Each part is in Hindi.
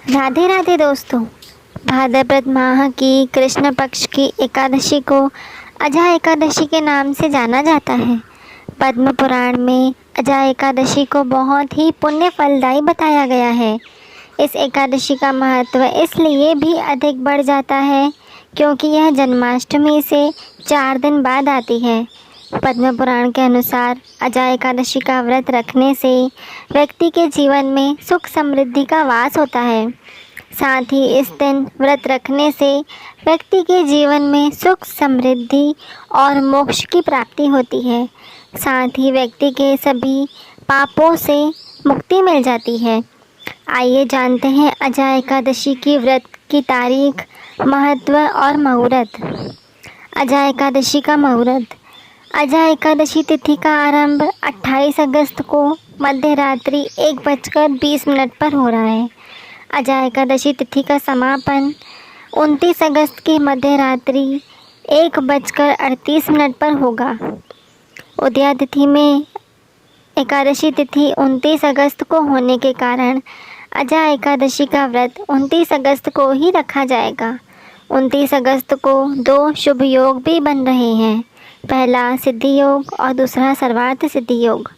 राधे राधे दोस्तों। भाद्रपद माह की कृष्ण पक्ष की एकादशी को अजा एकादशी के नाम से जाना जाता है। पद्म पुराण में अजा एकादशी को बहुत ही पुण्य फलदायी बताया गया है। इस एकादशी का महत्व इसलिए भी अधिक बढ़ जाता है क्योंकि यह जन्माष्टमी से 4 दिन बाद आती है। पद्म पुराण के अनुसार अजा एकादशी का व्रत रखने से व्यक्ति के जीवन में सुख समृद्धि का वास होता है। साथ ही इस दिन व्रत रखने से व्यक्ति के जीवन में सुख समृद्धि और मोक्ष की प्राप्ति होती है। साथ ही व्यक्ति के सभी पापों से मुक्ति मिल जाती है। आइए जानते हैं अजा एकादशी की व्रत की तारीख, महत्व और मुहूर्त। अजा एकादशी का मुहूर्त। अजा एकादशी तिथि का आरंभ 28 अगस्त को मध्य रात्रि 1:20 पर हो रहा है। अजा एकादशी तिथि का समापन 29 अगस्त की मध्य रात्रि 1:38 पर होगा। उदया तिथि में एकादशी तिथि 29 अगस्त को होने के कारण अजा एकादशी का व्रत 29 अगस्त को ही रखा जाएगा। 29 अगस्त को 2 शुभ योग भी बन रहे हैं। पहला सिद्धि योग और दूसरा सर्वार्थ सिद्धि योग।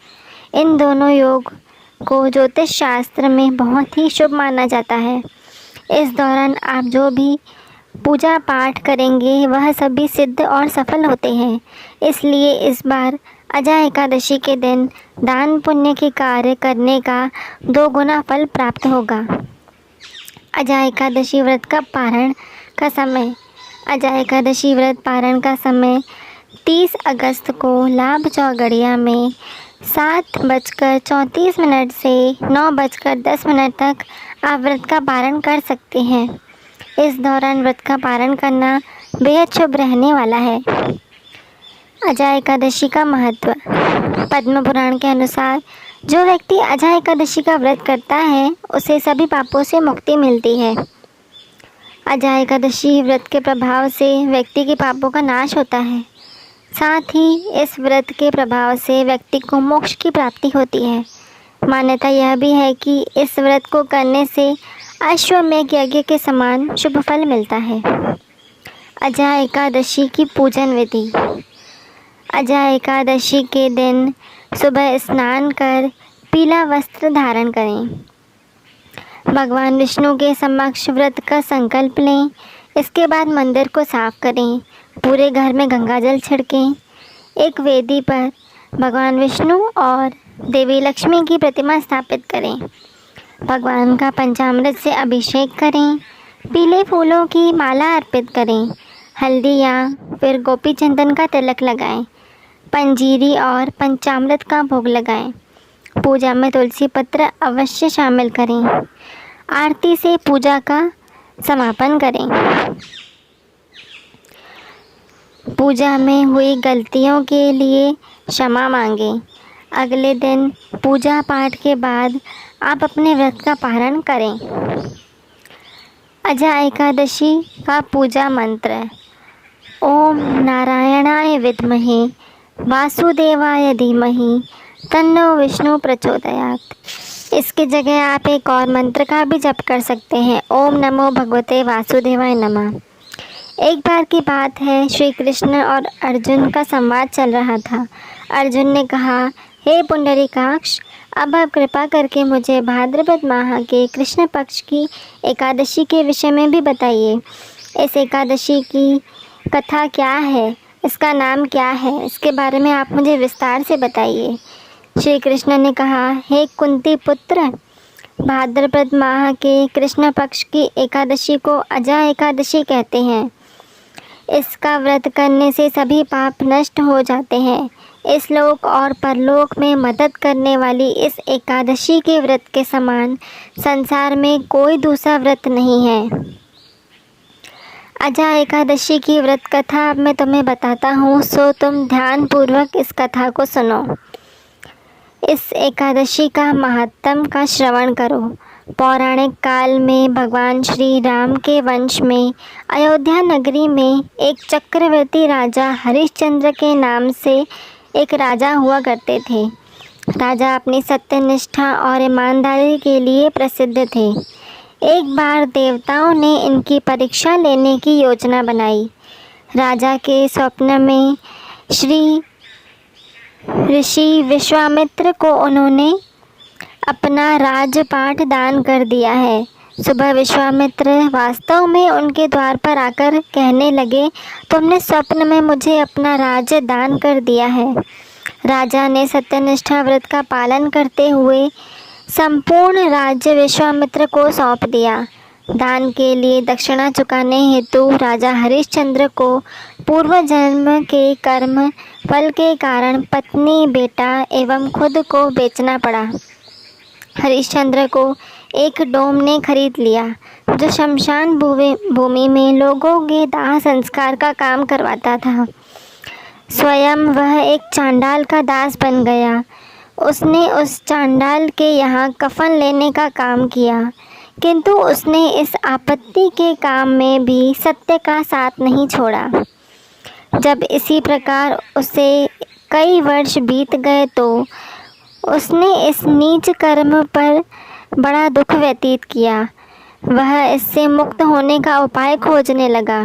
इन दोनों योग को ज्योतिष शास्त्र में बहुत ही शुभ माना जाता है। इस दौरान आप जो भी पूजा पाठ करेंगे वह सभी सिद्ध और सफल होते हैं। इसलिए इस बार अजा एकादशी के दिन दान पुण्य के कार्य करने का 2 गुना फल प्राप्त होगा। अजा एकादशी व्रत का पारण का समय। अजा एकादशी व्रत पारण का समय 30 अगस्त को लाभ चौगड़िया में 7:34 से 9:10 तक आप व्रत का पारण कर सकते हैं। इस दौरान व्रत का पारण करना बेहद शुभ रहने वाला है। अजा एकादशी का महत्व। पद्म पुराण के अनुसार जो व्यक्ति अजा एकादशी का व्रत करता है उसे सभी पापों से मुक्ति मिलती है। अजा एकादशी व्रत के प्रभाव से व्यक्ति के पापों का नाश होता है। साथ ही इस व्रत के प्रभाव से व्यक्ति को मोक्ष की प्राप्ति होती है। मान्यता यह भी है कि इस व्रत को करने से अश्वमेध यज्ञ के समान शुभ फल मिलता है। अजा एकादशी की पूजन विधि। अजा एकादशी के दिन सुबह स्नान कर पीला वस्त्र धारण करें। भगवान विष्णु के समक्ष व्रत का संकल्प लें। इसके बाद मंदिर को साफ करें। पूरे घर में गंगाजल छिड़कें। एक वेदी पर भगवान विष्णु और देवी लक्ष्मी की प्रतिमा स्थापित करें। भगवान का पंचामृत से अभिषेक करें। पीले फूलों की माला अर्पित करें। हल्दी या फिर गोपी चंदन का तिलक लगाएं। पंजीरी और पंचामृत का भोग लगाएं। पूजा में तुलसी पत्र अवश्य शामिल करें। आरती से पूजा का समापन करें। पूजा में हुई गलतियों के लिए क्षमा मांगें। अगले दिन पूजा पाठ के बाद आप अपने व्रत का पारण करें। अजा एकादशी का पूजा मंत्र। ओम नारायणाय विद्महे वासुदेवाय धीमहि तन्नो विष्णु प्रचोदयात्। इसकी जगह आप एक और मंत्र का भी जप कर सकते हैं। ओम नमो भगवते वासुदेवाय नमः। एक बार की बात है, श्री कृष्ण और अर्जुन का संवाद चल रहा था। अर्जुन ने कहा, हे पुंडरीकाक्ष, अब आप कृपा करके मुझे भाद्रपद माह के कृष्ण पक्ष की एकादशी के विषय में भी बताइए। इस एकादशी की कथा क्या है, इसका नाम क्या है, इसके बारे में आप मुझे विस्तार से बताइए। श्री कृष्ण ने कहा, हे कुंती पुत्र, भाद्रपद माह के कृष्ण पक्ष की एकादशी को अजा एकादशी कहते हैं। इसका व्रत करने से सभी पाप नष्ट हो जाते हैं। इस लोक और परलोक में मदद करने वाली इस एकादशी के व्रत के समान संसार में कोई दूसरा व्रत नहीं है। अजा एकादशी की व्रत कथा अब मैं तुम्हें बताता हूँ, सो तुम ध्यान पूर्वक इस कथा को सुनो। इस एकादशी का महात्म का श्रवण करो। पौराणिक काल में भगवान श्री राम के वंश में अयोध्या नगरी में एक चक्रवर्ती राजा हरिश्चंद्र के नाम से एक राजा हुआ करते थे। राजा अपनी सत्यनिष्ठा और ईमानदारी के लिए प्रसिद्ध थे। एक बार देवताओं ने इनकी परीक्षा लेने की योजना बनाई। राजा के स्वप्न में श्री ऋषि विश्वामित्र को उन्होंने अपना राजपाट दान कर दिया है। सुबह विश्वामित्र वास्तव में उनके द्वार पर आकर कहने लगे, तुमने स्वप्न में मुझे अपना राज्य दान कर दिया है। राजा ने सत्यनिष्ठा व्रत का पालन करते हुए संपूर्ण राज्य विश्वामित्र को सौंप दिया। दान के लिए दक्षिणा चुकाने हेतु राजा हरिश्चंद्र को पूर्व जन्म के कर्म फल के कारण पत्नी, बेटा एवं खुद को बेचना पड़ा। हरिश्चंद्र को एक डोम ने खरीद लिया जो शमशान भूमि में लोगों के दाह संस्कार का काम करवाता था। स्वयं वह एक चांडाल का दास बन गया। उसने उस चांडाल के यहाँ कफन लेने का काम किया, किंतु उसने इस आपत्ति के काम में भी सत्य का साथ नहीं छोड़ा। जब इसी प्रकार उसे कई वर्ष बीत गए तो उसने इस नीच कर्म पर बड़ा दुख व्यतीत किया। वह इससे मुक्त होने का उपाय खोजने लगा।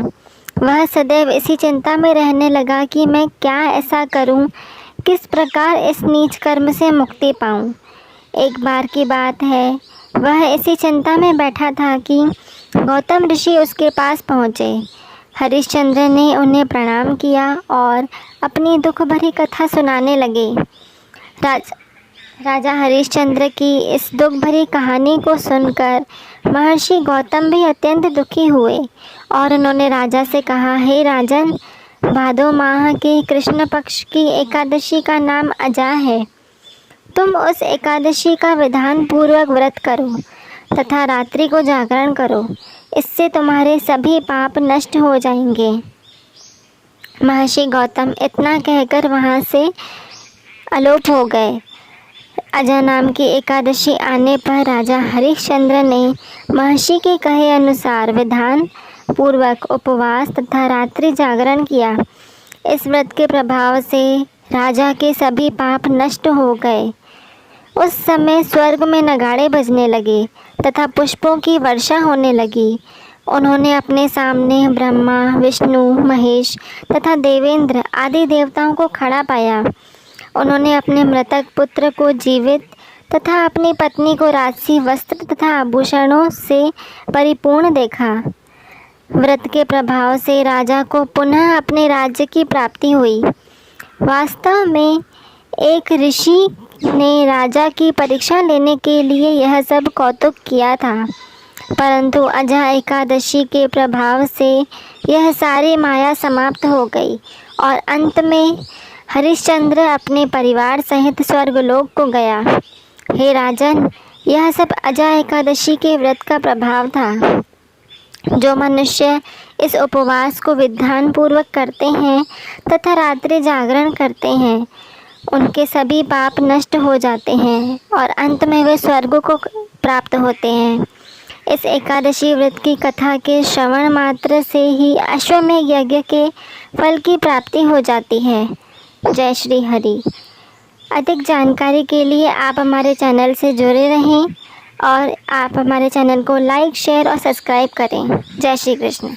वह सदैव इसी चिंता में रहने लगा कि मैं क्या ऐसा करूं, किस प्रकार इस नीच कर्म से मुक्ति पाऊं। एक बार की बात है, वह इसी चिंता में बैठा था कि गौतम ऋषि उसके पास पहुँचे। हरिश्चंद्र ने उन्हें प्रणाम किया और अपनी दुख भरी कथा सुनाने लगे। राजा हरिश्चंद्र की इस दुख भरी कहानी को सुनकर महर्षि गौतम भी अत्यंत दुखी हुए और उन्होंने राजा से कहा, हे राजन, भादो माह के कृष्ण पक्ष की एकादशी का नाम अजा है। तुम उस एकादशी का विधान पूर्वक व्रत करो तथा रात्रि को जागरण करो। इससे तुम्हारे सभी पाप नष्ट हो जाएंगे। महर्षि गौतम इतना कहकर वहाँ से अलोप हो गए। अजा नाम की एकादशी आने पर राजा हरिश्चंद्र ने महर्षि के कहे अनुसार विधान पूर्वक उपवास तथा रात्रि जागरण किया। इस व्रत के प्रभाव से राजा के सभी पाप नष्ट हो गए। उस समय स्वर्ग में नगाड़े बजने लगे तथा पुष्पों की वर्षा होने लगी। उन्होंने अपने सामने ब्रह्मा, विष्णु, महेश तथा देवेंद्र आदि देवताओं को खड़ा पाया। उन्होंने अपने मृतक पुत्र को जीवित तथा अपनी पत्नी को राजसी वस्त्र तथा आभूषणों से परिपूर्ण देखा। व्रत के प्रभाव से राजा को पुनः अपने राज्य की प्राप्ति हुई। वास्तव में एक ऋषि ने राजा की परीक्षा लेने के लिए यह सब कौतुक किया था, परंतु अजा एकादशी के प्रभाव से यह सारी माया समाप्त हो गई और अंत में हरिश्चंद्र अपने परिवार सहित स्वर्गलोक को गया। हे राजन, यह सब अजा एकादशी के व्रत का प्रभाव था। जो मनुष्य इस उपवास को विधान पूर्वक करते हैं तथा रात्रि जागरण करते हैं, उनके सभी पाप नष्ट हो जाते हैं और अंत में वे स्वर्ग को प्राप्त होते हैं। इस एकादशी व्रत की कथा के श्रवण मात्र से ही अश्वमेध यज्ञ के फल की प्राप्ति हो जाती है। जय श्री हरि। अधिक जानकारी के लिए आप हमारे चैनल से जुड़े रहें और आप हमारे चैनल को लाइक, शेयर और सब्सक्राइब करें। जय श्री कृष्ण।